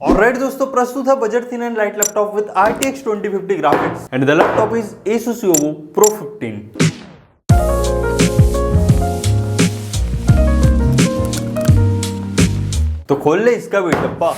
Alright दोस्तों, प्रस्तुत है budget thin and light laptop with RTX 2050 graphics and the laptop is Asus EvoBook Pro 15। तो खोल ले इसका भी डब्बा।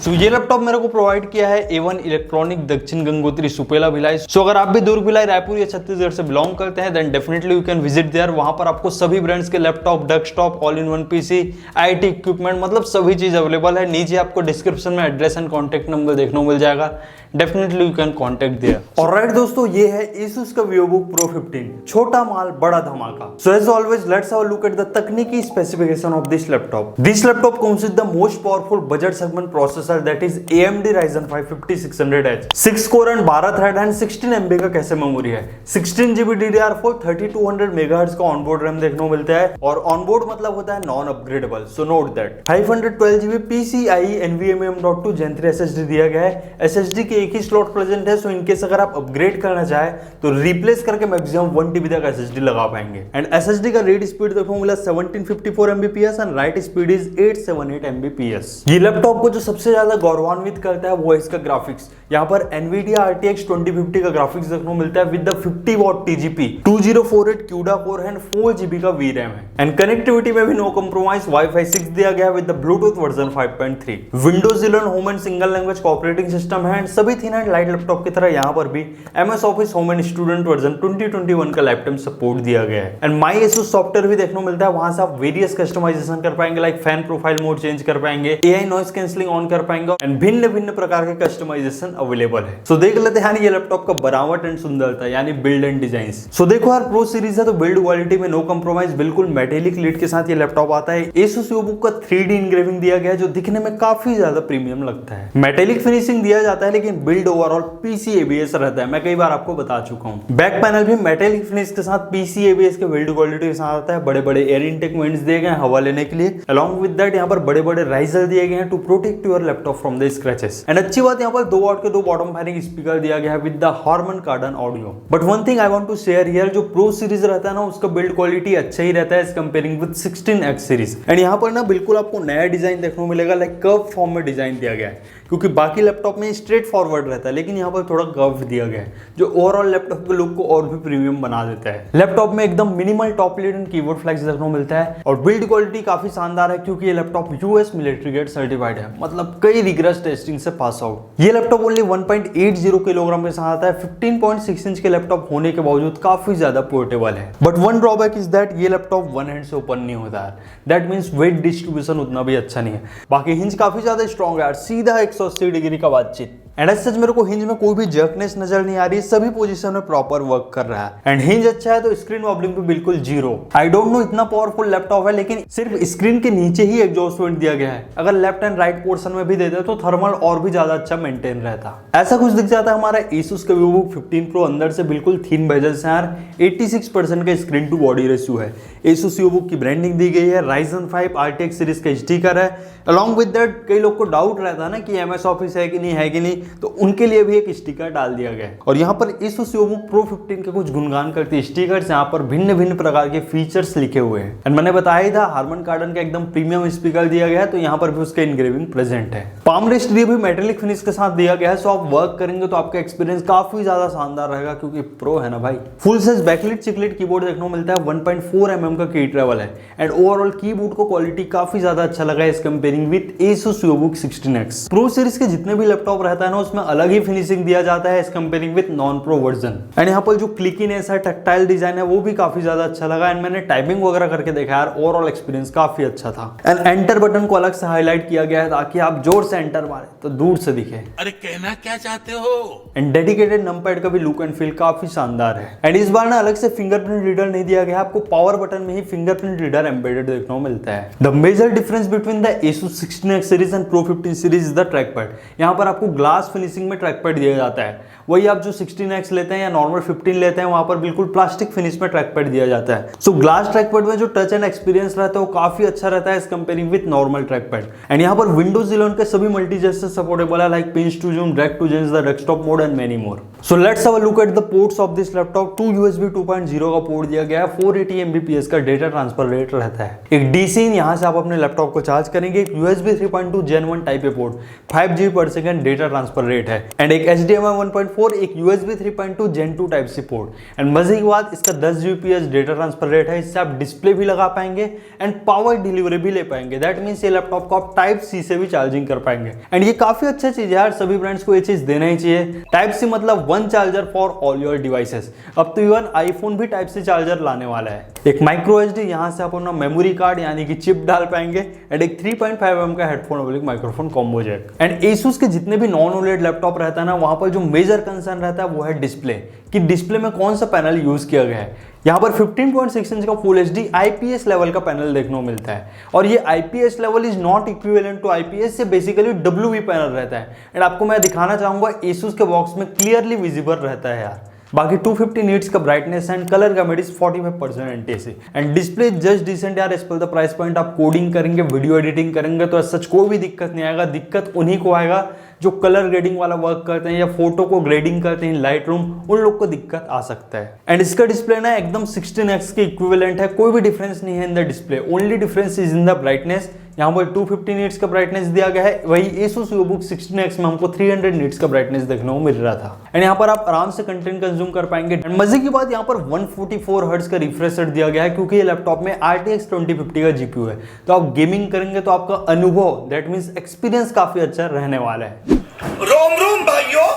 सो ये लैपटॉप मेरे को प्रोवाइड किया है A1 इलेक्ट्रॉनिक दक्षिण गंगोत्री सुपेला भिलाई। सो अगर आप भी दुर्ग भिलाई रायपुर या छत्तीसगढ़ से बिलोंग करते हैं then definitely you can visit there. वहां पर आपको सभी ब्रांड्स के laptop, desktop, all in one PC, IT equipment, मतलब सभी चीज अवेलेबल है। नीचे आपको डिस्क्रिप्शन में एड्रेस एंड कॉन्टेक्ट नंबर देखने को मिल जाएगा। Definitely you can contact there. Alright दोस्तों, ये है Asus का EvoBook Pro 15। छोटा माल बड़ा धमाका। So as always let's have a look at the तकनीकी specification of this laptop. This laptop comes with the most powerful budget segment processor that is AMD Ryzen 5 5600H, 6 core and 12 thread and 16 MB का कैसे memory है। 16GB DDR4 3200 MHz का onboard RAM देखने को मिलता है और ऑनबोर्ड मतलब होता है non upgradable. So note that 512GB PCIe NVMe.2 Gen 3 SSD दिया गया है। SSD के एक ही स्लॉट प्रेजेंट है। सो इनकेस अगर आप अपग्रेड करना चाहे तो रिप्लेस करके मैक्सिमम 1TB तक SSD लगा पाएंगे। एंड SSD का रीड स्पीड देखने को मिला 1754 Mbps and right speed is 878 Mbps। ये लैपटॉप को जो सबसे ज्यादा गौरवान्वित करता है वो है इसका ग्राफिक्स। यहाँ पर NVIDIA RTX 2050 का ग्राफिक्स देखने को मिलता है with the 50W TGP 2048 CUDA core and 4GB का VRAM है। एंड कनेक्टिविटी में भी नो कॉम्प्रोमाइज, Wi-Fi 6 दिया गया with the Bluetooth version 5.3। Windows 11 home and single language operating system है। एंड सभी थिन एंड लाइट लैपटॉप की तरह यहाँ पर भी MS Office home and student version 2021 का लाइफ टाइम सपोर्ट दिया गया है। एंड माई ASUS सॉफ्टवेयर भी देखने को मिलता है। वहां से आप वेरियस कस्टमाइजेशन कर पाएंगे, like fan profile mode change कर पाएंगे, AI नॉइस कैंसलिंग ऑन कर पाएंगे एंड भिन्न भिन्न प्रकार के कस्टमाइजेशन अवेलेबल है। सो देख लेते हैं ये लैपटॉप का बनावट एंड सुंदरता यानी बिल्ड एंड डिजाइन। सो देखो यार, प्रो सीरीज है तो बिल्ड क्वालिटी में नो कॉम्प्रोमाइज, बिल्कुल मेटेलिक लीड के साथ ये लैपटॉप आता है। Asus EvoBook का 3D इंग्रेविंग दिया गया है जो दिखने में काफी ज्यादा प्रीमियम लगता है। मेटेलिक फिनिशिंग दिया जाता है लेकिन बिल्ड ओवरऑल PC ABS रहता है। मैं कई बार आपको बता चुका हूँ। बैक पैनल भी मेटेलिक फिनिश के साथ PC ABS के बिल्ड क्वालिटी के साथ आता है। बड़े बड़े एयर इनटेक वेंट्स दिए गए हैं हवा लेने के लिए। अलॉन्ग विद दैट यहाँ पर बड़े बड़े राइजर दिए गए हैं to protect your laptop from the scratches. And अच्छी बात यहाँ पर 2 वाट के 2 बॉटम फायरिंग स्पीकर दिया गया है with the Harman Kardon audio. But one thing I want to share here, जो प्रो सीरीज रहता है ना उसका बिल्ड क्वालिटी अच्छा ही रहता है as comparing with 16X series. And यहाँ पर ना बिल्कुल आपको नया डिजाइन देखने को मिलेगा, लाइक कर्व फॉर्म में डिजाइन दिया गया है। क्योंकि बाकी लैपटॉप में स्ट्रेट फॉरवर्ड रहता है लेकिन यहाँ पर थोड़ा कर्व दिया गया है जो ओवरऑल लैपटॉप के लुक को और भी प्रीमियम बना देता है। लैपटॉप में एकदम minimal top lead and keyboard flags देखने को मिलता है और बिल्ड क्वालिटी काफी शानदार है क्योंकि ये laptop US military grade certified है, मतलब कई रिगरस टेस्टिंग से पास आउट। ये लैपटॉप ओनली 1.80 किलोग्राम के साथ आता है। 15.6 इंच के लैपटॉप होने के बावजूद काफी ज्यादा पोर्टेबल है। But one drawback is that ये लैपटॉप वन हैंड से ओपन नहीं होता है। दैट मींस वेट डिस्ट्रीब्यूशन उतना भी अच्छा नहीं है। बाकी हिंज काफी ज्यादा स्ट्रॉन्ग है यार, सीधा 180 डिग्री का बातचीत। एंड सच मेरे को हिंज में कोई भी जर्कनेस नजर नहीं आ रही, सभी पोजीशन में प्रॉपर वर्क कर रहा है। एंड हिंज अच्छा है तो स्क्रीन वॉबलिंग पे बिल्कुल जीरो। आई डोंट नो इतना पावरफुल लैपटॉप है लेकिन सिर्फ स्क्रीन के नीचे ही एग्जॉस्ट वेंट दिया गया है। अगर लेफ्ट एंड राइट पोर्शन में भी देते तो थर्मल और भी ज्यादा अच्छा मेंटेन रहता। ऐसा कुछ दिख जाता है हमारा Asus का EvoBook 15 Pro अंदर से बिल्कुल थिन बेजल से यार। 86% का स्क्रीन टू बॉडी रेशियो है। Asus EvoBook की ब्रांडिंग दी गई है। Ryzen 5 RTX सीरीज का स्टिकर है। अलॉन्ग विद दैट कई लोग को डाउट रहता है ना कि MS Office है कि नहीं, तो उनके लिए भी एक स्टिकर डाल दिया गया है। और यहाँ पर Asus EvoBook Pro 15 के कुछ गुणगान करते स्टिकर्स यहाँ पर भिन्न भिन्न प्रकार के फीचर्स लिखे हुए हैं। एंड मैंने बताया ही था Harman Kardon का एकदम प्रीमियम स्पीकर दिया गया है तो यहाँ पर भी उसका इंग्रेविंग प्रेजेंट है। पाम रेस्ट भी मेटेलिक फिनिश के साथ दिया गया है। सो आप वर्क करेंगे तो आपका एक्सपीरियंस काफी ज्यादा शानदार रहेगा क्योंकि प्रो है ना भाई। Full size backlit chick lit keyboard देखने को मिलता है। 1.4 mm का की ट्रेवल है। एंड ओवरऑल कीबोर्ड को क्वालिटी काफी ज्यादा अच्छा लगा है इस comparing with Asus EvoBook 16X। Pro series के जितने भी लैपटॉप रहता है ना उसमें अलग ही फिनिशिंग दिया जाता है इस comparing with non pro version. And यहाँ पर जो क्लिकीनेस है, टैक्टाइल डिजाइन है वो भी काफी ज्यादा अच्छा लगा। एंड मैंने टाइपिंग वगैरह करके देखा यार, ओवरऑल एक्सपीरियंस काफी अच्छा था। एंड एंटर बटन को अलग से हाईलाइट किया गया है ताकि आप जोर से एंटर मारे तो दूर से दिखे। अरे कहना क्या चाहते हो? एंड डेडिकेटेड नंपैड का भी लुक एंड फील काफी शानदार है। एंड इस बार ना अलग से फिंगरप्रिंट रीडर नहीं दिया गया, आपको पावर बटन में ही फिंगरप्रिंट रीडर एम्बेडेड देखने को मिलता है। The major difference between the Asus 16X series and Pro 15 series is the trackpad. यहाँ पर आपको ग्लास फिनिशिंग में ट्रैक पैड दिया जाता है। वही आप जो 16X लेते हैं या नॉर्मल 15 लेते हैं वहां पर बिल्कुल प्लास्टिक फिनिश में ट्रैक पैड दिया जाता है। सो ग्लास ट्रैक पैड में जो टच एंड एक्सपीरियंस रहता है वो काफी अच्छा रहता है इस comparing with normal trackpad. And यहाँ पर Windows 11 के सभी मल्टी जेस्चर सपोर्टेबल है, like pinch to zoom, drag to change the desktop mode and many more. So let's have a look at the ports of this laptop. 2 USB 2.0 का port दिया गया है, 480 Mbps का data transfer rate रहता है। एक DC यहाँ से आप अपने लैपटॉप को चार्ज करेंगे, एक USB 3.2 Gen 1 type A port, 5 GB per second data transfer rate है, एंड एक HDMI 1.4, एक USB 3.2 Gen 2 type C port. And मजे की बात, इसका 10 Gbps डेटा ट्रांसफर रेट है, इससे आप डिस्प्ले भी लगा पाएंगे एंड पावर डिलीवरी भी ले पाएंगे। दैट मीन्स ये लैपटॉप को आप टाइप सी से भी चार्जिंग कर पाएंगे, एंड ये काफी अच्छा चीज है यार, सभी ब्रांड्स को ये चीज देना ही चाहिए। टाइप सी मतलब one charger for all your devices. अब तो इवन आईफोन भी टाइप सी चार्जर लाने वाला है। एक माइक्रो एसडी, यहाँ से आप अपना मेमोरी कार्ड यानी कि चिप डाल पाएंगे, एंड एक 3.5mm का headphone microphone combo jack. And Asus के जितने भी नॉन ओलेड लैपटॉप रहता है ना, वहां पर जो मेजर कंसर्न रहता है वो है डिस्प्ले, कि डिस्प्ले में कौन सा पैनल यूज किया गया है। यहाँ पर 15.6 इंच का फुल एचडी IPS लेवल का पैनल देखने को मिलता है, और ये IPS level is not equivalent to IPS, so basically WV panel रहता है। एंड आपको मैं दिखाना चाहूंगा, एसूस के बॉक्स में क्लियरली विजिबल रहता है यार। बाकी 250 नीट्स का brightness and colour gamut is 45% NTSC, and display just decent यार as per the price point. आप कोडिंग करेंगे, वीडियो एडिटिंग करेंगे तो सच कोई भी दिक्कत नहीं आएगा। दिक्कत उन्हीं को आएगा जो कलर ग्रेडिंग वाला वर्क करते हैं या फोटो को ग्रेडिंग करते हैं लाइट रूम, उन लोग को दिक्कत आ सकता है। एंड इसका डिस्प्ले ना एकदम 16x के इक्विवेलेंट है, कोई भी डिफरेंस नहीं है in the display, only difference is in the brightness. यहाँ पर 250 नीट्स का ब्राइटनेस दिया गया है, वही Asus VivoBook 16x में हमको 300 नीट्स का ब्राइटनेस देखने को मिल रहा था। एंड यहाँ पर आप आराम से कंटेंट कंज्यूम कर पाएंगे। एंड मजे की बात, यहाँ पर 144 हर्ट्ज का रिफ्रेश रेट दिया गया है, क्योंकि ये लैपटॉप में RTX 2050 का GPU है। तो आप गेमिंग करेंगे तो आपका अनुभव, दैट मीन्स एक्सपीरियंस काफी अच्छा रहने वाला है। रोम रोम भाइयों।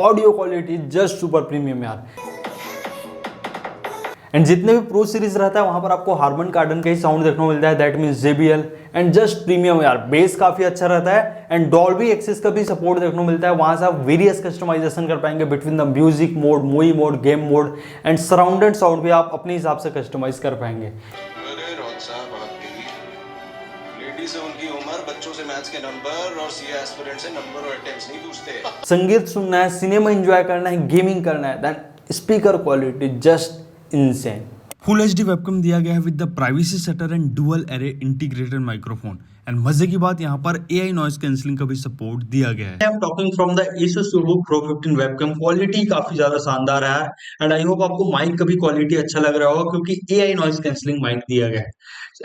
Audio quality just super premium यार। एंड जितने भी प्रो सीरीज रहता है वहां पर आपको हार्मन कार्डन का ही साउंड देखने को मिलता है, that means JBL, and just premium यार। बेस काफी अच्छा रहता है, एंड डॉल्बी एक्सेस का भी सपोर्ट देखने को मिलता है। वहां से आप वेरियस कस्टमाइजेशन कर पाएंगे between the music mode, movie mode, game mode, and surrounded sound भी आप अपने हिसाब से कस्टमाइज कर पाएंगे। अरे रोहत साहब, आपकी लेडीज से उनकी उम्र, बच्चों से मैथ्स के नंबर और सीए एस्पिरेंट से नंबर और अटेम्प्ट्स नहीं पूछते। संगीत सुनना है, सिनेमा एंजॉय करना है, गेमिंग करना है, then speaker quality just insane. Full HD webcam दिया गया है with the privacy shutter and dual array integrated microphone. And मजे की बात, यहाँ पर AI नॉइज कैंसिलिंग का भी सपोर्ट दिया गया है। I am talking from the Asus VivoBook Pro 15 webcam. Quality काफी ज्यादा शानदार है, एंड आई होप आपको माइक का भी क्वालिटी अच्छा लग रहा होगा, क्योंकि AI नॉइज कैंसिलिंग माइक दिया गया है।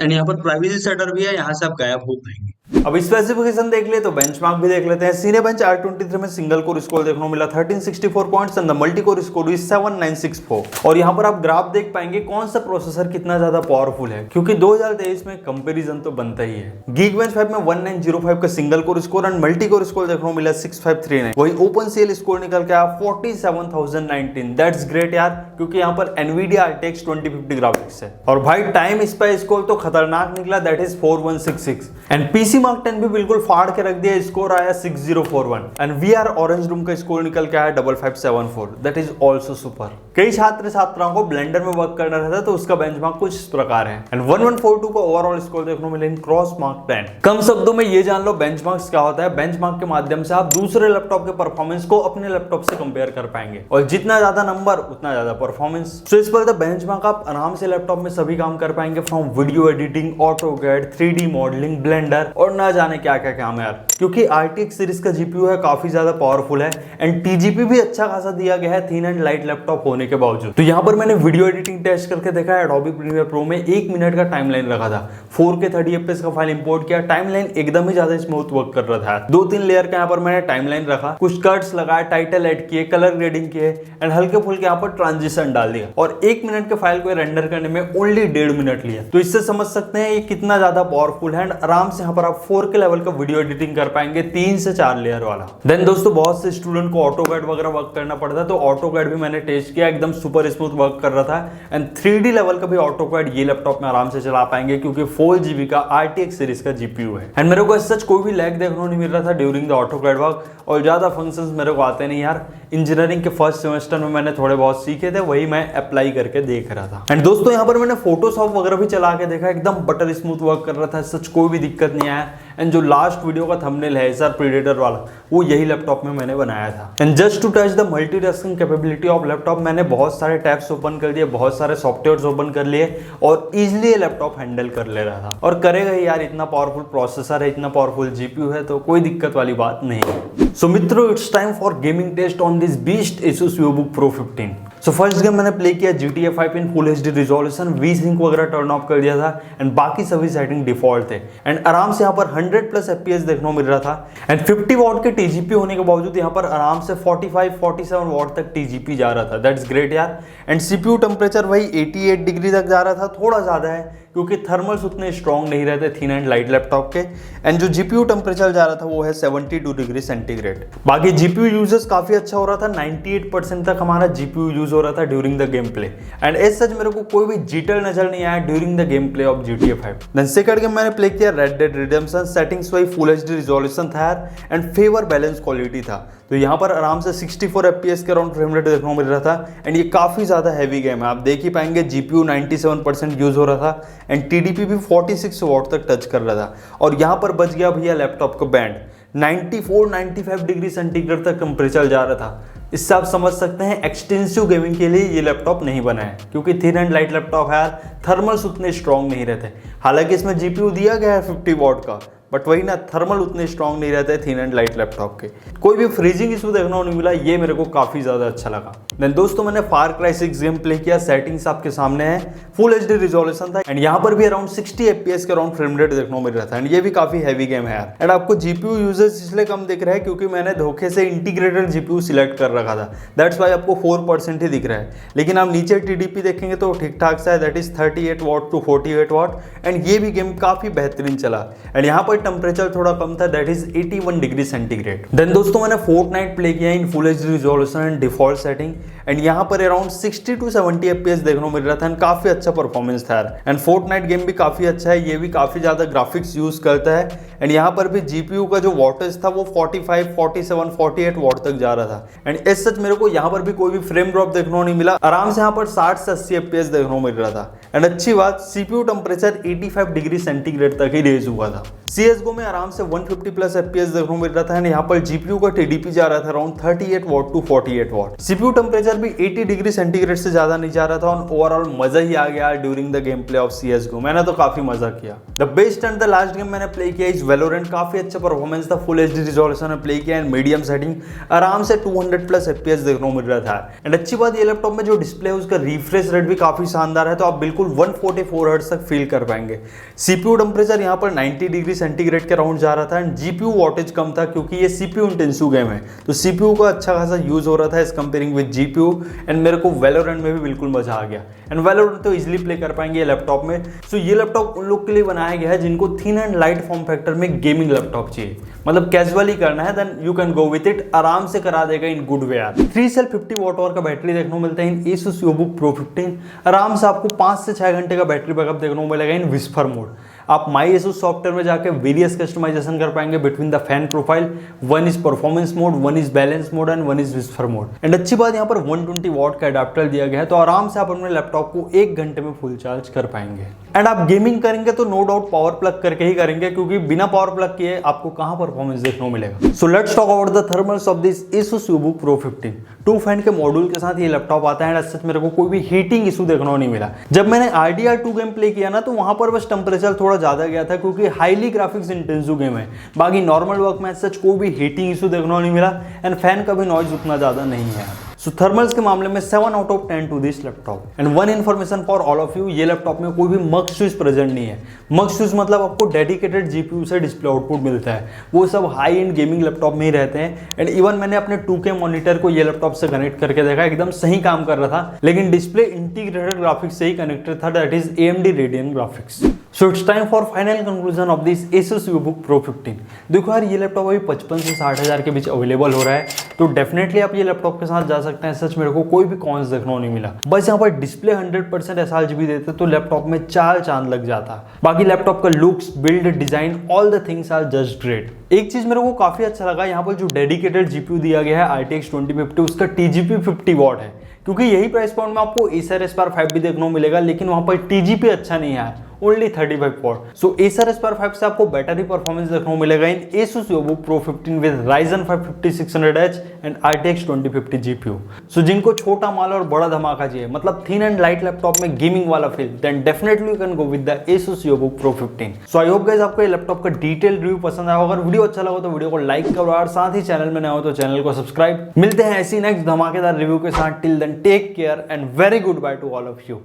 एंड यहाँ पर प्राइवेसी सेटर भी है, यहाँ से आप गायब हो पाएंगे। अब स्पेसिफिकेशन देख ले तो बेंचमार्क भी देख लेते हैं। Cinebench R23 में सिंगल कोर स्कोर देखने को मिला 1364 points, and the multi core score is 7964। और यहाँ पर आप ग्राफ देख पाएंगे कौन सा प्रोसेसर कितना ज्यादा पावरफुल है, क्योंकि 2023 में कंपैरिजन तो बनता ही है। Geekbench 5 में 1905 का single core score and multi core score देखने को मिला 6539। वही OpenCL स्कोर निकल के आया 47019। दैट्स ग्रेट यार, क्योंकि यहाँ पर NVIDIA RTX 2050 ग्राफिक्स है। और भाई टाइम स्पाई स्कोर तो खतरनाक निकला, that is 4166। And PC Mark 10 भी बिल्कुल फाड़ के रख दिया, स्कोर आया 6041। एंड VR ऑरेंज रूम का स्कोर निकल के आया 5574। That is also super. कई छात्र छात्राओं को ब्लेंडर में वर्क करना रहता है, तो उसका बेंचमार्क कुछ इस प्रकार है। एंड 1142 का ओवरऑल स्कोर देखने को मिले इन क्रॉस मार्क 10। कम शब्दों में ये जान लो बेंचमार्क्स क्या होता है। बेंचमार्क के माध्यम से आप दूसरे लैपटॉप के परफॉर्मेंस को अपने लैपटॉप से कंपेयर कर पाएंगे, और जितना ज्यादा नंबर उतना ज्यादा परफॉर्मेंस। तो इस पर द बेंचमार्क आप आराम से लैपटॉप में सभी काम कर पाएंगे, from video editing, AutoCAD, 3D modelling, blender और ना जाने क्या क्या काम है यार। क्योंकि RTX सीरीज का GPU है, काफी ज्यादा पावरफुल है, एंड TGP भी अच्छा खासा दिया गया है थिन एंड लाइट लैपटॉप होने के बावजूद। तो यहाँ पर मैंने वीडियो एडिटिंग टेस्ट करके देखा है, Adobe Premiere Pro में 1 मिनट का टाइमलाइन रखा था, 4K 30 FPS का फाइल इंपोर्ट किया, टाइमलाइन एकदम ही ज्यादा स्मूथ वर्क कर रहा था। 2-3 लेयर का यहाँ पर मैंने टाइमलाइन रखा, कुछ कट्स लगाए, टाइटल ऐड किए, कलर ग्रेडिंग किए, एंड हल्के फुल्के यहाँ पर ट्रांजिशन डाल दिया, और 1 मिनट के फाइल को रेंडर करने में ओनली 1.5 मिनट लिया। तो इससे समझ सकते हैं ये कितना ज्यादा पावरफुल है, एंड आराम से यहाँ पर आप 4K लेवल का वीडियो एडिटिंग कर पाएंगे 3 से 4 लेयर वाला। देन दोस्तों, बहुत से स्टूडेंट को ऑटोकैड वगैरह वर्क करना पड़ता है, तो ऑटोकैड भी मैंने टेस्ट किया, एकदम सुपर स्मूथ वर्क कर रहा था। एंड 3D लेवल का भी ऑटोकैड ये लैपटॉप में आराम से चला पाएंगे, क्योंकि 4GB का RTX सीरीज का GPU है। एंड मेरे को सच कोई भी लैग देखने को नहीं मिल रहा था ड्यूरिंग द ऑटोकैड वर्क, और ज्यादा फंक्शंस मेरे को आते नहीं यार। इंजीनियरिंग के फर्स्ट सेमेस्टर में मैंने थोड़े बहुत सीखे थे, वही मैं अप्लाई करके देख रहा था। एंड दोस्तों, यहाँ पर मैंने फोटोशॉप वगैरह भी चला के देखा, एकदम बटर स्मूथ वर्क कर रहा था, सच कोई भी दिक्कत नहीं आया। एंड जो लास्ट वीडियो का थंबनेल है एसआर प्रीडेटर वाला, वो यही लैपटॉप में मैंने बनाया था। And just to touch the multitasking capability of laptop, मैंने बहुत सारे टैब्स ओपन कर दिए, बहुत सारे सॉफ्टवेयर ओपन कर लिए और इजिली ये लैपटॉप हैंडल कर ले रहा था। और करेगा ही यार, इतना पावरफुल प्रोसेसर है, इतना पावरफुल जीपीयू है, तो कोई दिक्कत वाली बात नहीं है। सो मित्रों, it's time for gaming test on this beast Asus VivoBook Pro 15। So first game मैंने प्ले किया GTA 5 in full HD resolution, V-Sync वगैरह टर्न ऑफ कर दिया था एंड बाकी सभी सेटिंग डिफॉल्ट थे एंड आराम से यहाँ पर 100+ FPS देखने को मिल रहा था एंड 50 वॉट के TGP होने के बावजूद यहाँ पर आराम से 45-47 वॉट तक TGP जा रहा था। दैट्स ग्रेट यार। एंड CPU टेम्परेचर वही 88 डिग्री तक जा रहा था, थोड़ा ज़्यादा है क्योंकि थर्मल्स उतने स्ट्रॉन्ग नहीं रहते थिन एंड लाइट लैपटॉप के। एंड जो GPU टेम्परेचर जा रहा था वो है 72 डिग्री सेंटीग्रेड। बाकी GPU यूजेस काफी अच्छा हो रहा था, 98% तक हमारा GPU यूज हो रहा था during the game play and as such मेरे को कोई भी जिटर नजर नहीं आया during the game play of GTA 5। Then second game मैंने प्ले किया रेड डेड रिडेम्पशन, सेटिंग्स वही फुल HD रिजोल्यूशन था एंड फेवर बैलेंस क्वालिटी था, तो यहाँ पर आराम से 64 FPS के अराउंड फ्रेम रेट देखने को मिल रहा था एंड ये काफ़ी ज़्यादा हैवी गेम है। आप देख ही पाएंगे GPU 97% यूज़ हो रहा था एंड TDP भी 46 वॉट तक टच कर रहा था। और यहाँ पर बच गया भैया लैपटॉप का बैंड, 94-95 डिग्री सेंटीग्रेड तक टेम्परेचर जा रहा था। इससे आप समझ सकते हैं एक्सटेंसिव गेमिंग के लिए ये लैपटॉप नहीं बना है, क्योंकि थिन एंड लाइट लैपटॉप है यार, थर्मल्स उतने स्ट्रॉन्ग नहीं रहते। हालांकि इसमें GPU दिया गया है 50 वॉट का, बट वही ना, थर्मल उतने स्ट्रॉन्ग नहीं रहते थिन एंड लाइट लैपटॉप के। कोई भी फ्रीजिंग इशू देखने को नहीं मिला, ये मेरे को काफ़ी ज़्यादा अच्छा लगा। देन दोस्तों मैंने फार क्राई 6 गेम प्ले किया, सेटिंग्स आपके सामने है, फुल HD रिजोल्यूशन था एंड यहाँ पर भी अराउंड 60 FPS के अराउंड फ्रेम रेट देखने को मिल रहा था एंड ये भी काफ़ी हैवी गेम है यार। एंड आपको GPU यूजेस इसलिए कम दिख रहा है क्योंकि मैंने धोखे से इंटीग्रेटेड GPU सिलेक्ट कर रखा था, दैट्स वाई आपको 4% ही दिख रहा है। लेकिन आप नीचे TDP देखेंगे तो ठीक ठाक सा है, that is 38 watt to 48 watt and ये भी गेम काफ़ी बेहतरीन चला एंड यहाँ पर टेम्परेचर थोड़ा कम था, that is 81 degree centigrade. Then दोस्तों मैंने फोर्टनाइट प्ले किया in full HD resolution and default setting and यहाँ पर अराउंड 60 to 70 FPS देखने को मिल रहा था एंड काफी अच्छा परफॉर्मेंस था यार। एंड फोर्टनाइट गेम भी काफी अच्छा है, ये भी काफी ज्यादा ग्राफिक्स यूज करता है एंड यहाँ पर भी GPU का जो वॉटेज था वो 45, 47, 48 वॉट तक जा रहा था एंड एज सच मेरे को यहाँ पर भी कोई भी फ्रेम ड्रॉप देखने को नहीं मिला, आराम से यहाँ पर 60 से 80 FPS देखने को मिल रहा था। एंड अच्छी बात, CPU टेम्परेचर 85 डिग्री सेंटीग्रेड तक ही रेज हुआ था। CSGO में आराम से 150+ FPS देखने को मिल रहा था एंड यहाँ पर GPU का TDP जा रहा था around 38 watt to 48 watt. CPU temperature भी 80 डिग्री सेंटीग्रेड से ज्यादा नहीं जा रहा था और ओवरऑल मजा ही आ गया during the game play of CSGO। मैंने तो काफी मजा किया। The best and the last game मैंने प्ले किया इज वैलोरेंट, काफी अच्छा परफॉर्मेंस था, फुल HD रिजोल्यूशन में प्ले किया एंड मीडियम सेटिंग, आराम से 200+ FPS देखने को मिल रहा था। एंड अच्छी बात, ये लैपटॉप में जो डिस्प्ले है उसका रिफ्रेश रेट भी काफी शानदार है, तो आप बिल्कुल 144 हर्ट्ज तक फील कर पाएंगे। CPU टेम्परेचर यहाँ पर 90 डिग्री सेंटीग्रेड के अराउंड जा रहा था एंड GPU वॉटेज कम था क्योंकि ये CPU इंटेंसिव गेम है, तो CPU का अच्छा खासा यूज हो रहा था as comparing with GPU and मेरे को वैलोरेंट में भी बिल्कुल मजा आ गया। एंड वैलोरेंट तो इजीली प्ले कर पाएंगे ये लैपटॉप में। सो ये लैपटॉप उन लोग के लिए बनाया गया है जिनको thin and light form factor में गेमिंग लैपटॉप चाहिए, मतलब कैजुअली करना है, then you can go with it, आराम से करा देगा इन गुड वे यार। 3 सेल 50 वॉट आवर का बैटरी देखने को मिलता है इन Asus VivoBook Pro 15, आराम से आपको 5 से 6 घंटे का बैटरी बैकअप देखने को मिलेगा इन विस्पर मोड। आप My Asus सॉफ्टवेयर में जाके वेरियस कस्टमाइजेशन कर पाएंगे between the fan profile, one is performance mode, one is balance mode and one is whisper mode. And अच्छी बात, यहाँ पर 120 वॉट का अडाप्टर दिया गया है, तो आराम से आप अपने लैपटॉप को 1 घंटे में फुल चार्ज कर पाएंगे। एंड आप गेमिंग करेंगे तो नो डाउट पावर प्लग करके ही करेंगे, क्योंकि बिना पावर प्लग किए आपको कहां परफॉर्मेंस देखने को मिलेगा। So let's talk about the thermals of this Asus VivoBook Pro 15। 2 fan के मॉड्यूल के साथ ये लैपटॉप आता है एंड सच मेरे को कोई भी हीटिंग इशू देखने को नहीं मिला। जब मैंने RDR2 गेम प्ले किया ना, तो वहां पर बस टेम्परेचर थोड़ा ज्यादा गया था क्योंकि हाईली ग्राफिक्स इंटेंसिव गेम है। बाकी नॉर्मल वर्क में सच कोई भी हीटिंग इशू देखने को नहीं मिला एंड फैन का भी नॉइज उतना ज्यादा नहीं है। सो थर्मल्स के मामले में 7 out of 10 to this laptop. And one information for all of you, ये लैपटॉप में कोई भी मग स्विच प्रेजेंट नहीं है। मग स्विच मतलब आपको डेडिकेटेड GPU से डिस्प्ले आउटपुट मिलता है, वो सब हाई एंड गेमिंग लैपटॉप में ही रहते हैं। एंड इवन मैंने अपने 2K मॉनिटर को ये लैपटॉप से कनेक्ट करके देखा, एकदम सही काम कर रहा था, लेकिन डिस्प्ले इंटीग्रेटेड ग्राफिक्स से ही कनेक्टेड था, that is AMD Radeon graphics. So it's time for final conclusion of this Asus VivoBook Pro 15। देखो यार, ये लैपटॉप अभी 55 से 60 हज़ार के बीच अवेलेबल हो रहा है, तो डेफिनेटली आप ये लैपटॉप के साथ जा सकते हैं। सच मेरे को कोई भी कॉन्स देखने को नहीं मिला, बस यहाँ पर डिस्प्ले 100% sRGB देते तो लैपटॉप में 4 चांद लग जाता। बाकी लैपटॉप का looks, build, design, all the things are just great. एक चीज मेरे को काफी अच्छा लगा, यहाँ पर जो डेडिकेटेड GPU दिया गया है RTX 2050, उसका TGP 50 वॉट है, क्योंकि यही प्राइस पॉइंट में आपको Acer Aspire 5 भी देखने को मिलेगा, लेकिन वहां पर TGP अच्छा नहीं है। Only 35 what. So Acer Aspire 5 से आपको बैटरी परफॉर्मेंस देखने को मिलेगा in Asus VivoBook Pro 15 with Ryzen 5 5600H and RTX 2050 GPU। So जिनको छोटा माल और बड़ा धमाका चाहिए, मतलब थिन एंड लाइट लैपटॉप में गेमिंग वाला feel, then definitely you can go with the Asus VivoBook Pro 15। So I hope guys आपको ये लैपटॉप का डिटेल रिव्यू पसंद आया। अगर वीडियो अच्छा लगा तो वीडियो को लाइक करो और साथ ही चैनल में नए हो तो चैनल को सब्सक्राइब। मिलते हैं ऐसी नेक्स्ट धमाकेदार रिव्यू के साथ। Till then take care and very good bye to all of you.